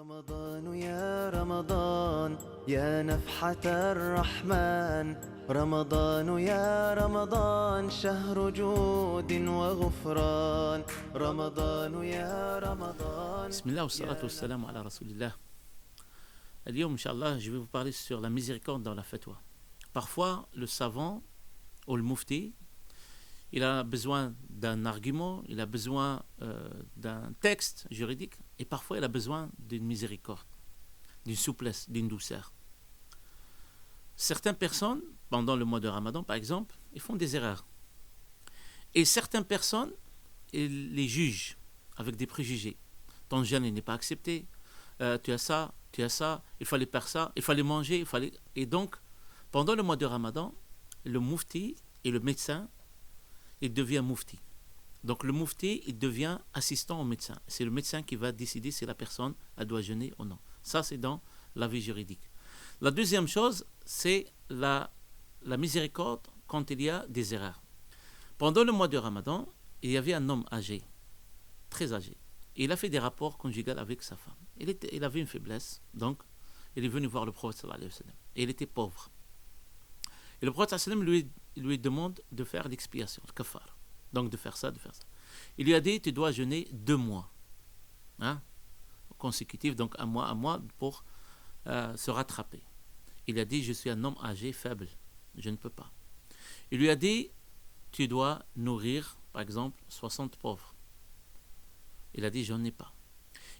رمضان يا رمضان يا نفحة الرحمن رمضان يا رمضان شهر جود وغفران رمضان يا رمضان. بسم الله والصلاة والسلام على رسول الله. اليوم إن شاء الله je vais vous parler sur la miséricorde dans la fatwa. Parfois le savant ou le mufti il a besoin d'un argument, il a besoin d'un texte juridique et parfois il a besoin d'une miséricorde, d'une souplesse, d'une douceur. Certaines personnes, pendant le mois de Ramadan par exemple, ils font des erreurs. Et certaines personnes, ils les jugent avec des préjugés. Ton jeûne n'est pas accepté, tu as ça, il fallait faire ça, il fallait manger, Et donc, pendant le mois de Ramadan, le mufti et le médecin, il devient mufti. Donc le mufti, il devient assistant au médecin. C'est le médecin qui va décider si la personne elle doit jeûner ou non. Ça, c'est dans la vie juridique. La deuxième chose, c'est la miséricorde quand il y a des erreurs. Pendant le mois de Ramadan, il y avait un homme âgé, très âgé. Et il a fait des rapports conjugaux avec sa femme. Il avait une faiblesse, donc il est venu voir le prophète sallallahu alayhi wa sallam. Et il était pauvre. Et le prophète sallallahu alayhi wa sallam lui demande de faire l'expiation, le kafar. Donc de faire ça. Il lui a dit, tu dois jeûner 2 mois. Consécutifs, donc un mois pour se rattraper. Il a dit, je suis un homme âgé, faible, je ne peux pas. Il lui a dit, tu dois nourrir, par exemple, 60 pauvres. Il a dit, j'en ai pas.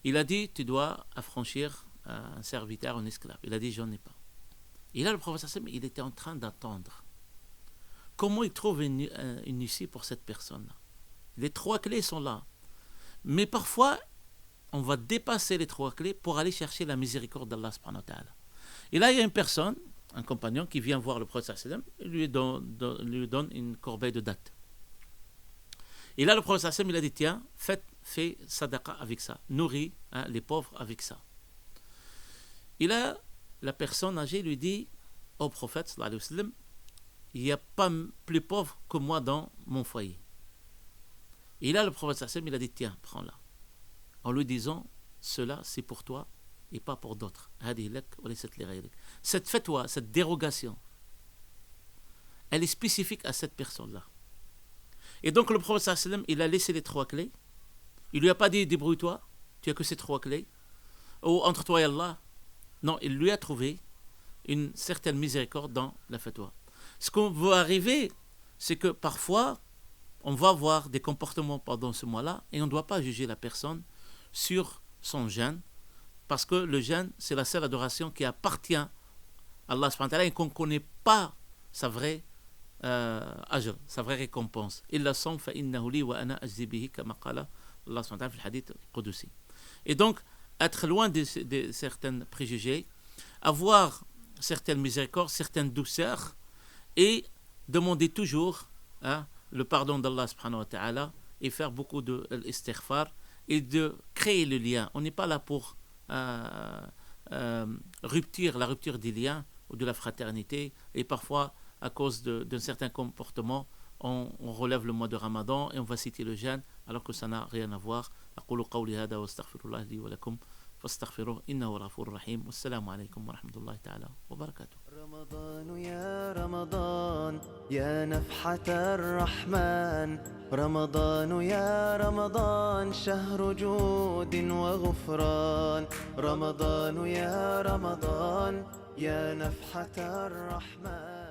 Il a dit, tu dois affranchir un serviteur, un esclave. Il a dit, j'en ai pas. Et là, le prophète sallam, il était en train d'attendre. Comment il trouve une issue pour cette personne-là? Les 3 clés sont là. Mais parfois, on va dépasser les 3 clés pour aller chercher la miséricorde d'Allah subhanahu wa ta'ala. Et là, il y a une personne, un compagnon, qui vient voir le prophète sallam et lui donne une corbeille de dattes. Et là, le prophète sallam, il a dit, tiens, fais sadaqa avec ça. Nourris les pauvres avec ça. Et là, la personne âgée lui dit au prophète sallallahu alayhi wa sallam, il n'y a pas plus pauvre que moi dans mon foyer. Et là, le prophète sallallahu alayhi wa sallam, il a dit, tiens, prends-la. En lui disant, cela c'est pour toi et pas pour d'autres. Cette fatwa, cette dérogation, elle est spécifique à cette personne-là. Et donc le prophète sallallahu alayhi wa sallam, il a laissé les 3 clés. Il lui a pas dit, débrouille-toi, tu as que ces 3 clés. Ou entre toi et Allah. Non, il lui a trouvé une certaine miséricorde dans la fatwa. Ce qu'on veut arriver, c'est que parfois, on va avoir des comportements pendant ce mois-là et on ne doit pas juger la personne sur son jeûne, parce que le jeûne, c'est la seule adoration qui appartient à Allah subhanahu wa ta'ala et qu'on ne connaît pas sa vraie ajr, sa vraie récompense. Illa som fa innahu li wa ana ajzi bihi kama qala Allah subhanahu wa ta'ala fi al-hadith al-qudusi. Et donc, être loin de certains préjugés, avoir certaines miséricordes, certaines douceurs, et demander toujours le pardon d'Allah subhanahu wa ta'ala et faire beaucoup de l'istighfar et de créer le lien. On n'est pas là pour la rupture des liens ou de la fraternité, et parfois à cause d'un certain comportement on relève le mois de Ramadan et on va citer le jeûne alors que ça n'a rien à voir. أقول قولي هذا واستغفر الله لي ولكم فاستغفروه إنه هو الغفور الرحيم والسلام عليكم ورحمة الله تعالى وبركاته. رمضان يا رمضان يا نفحة الرحمن رمضان يا رمضان شهر جود وغفران رمضان يا رمضان يا نفحة الرحمن.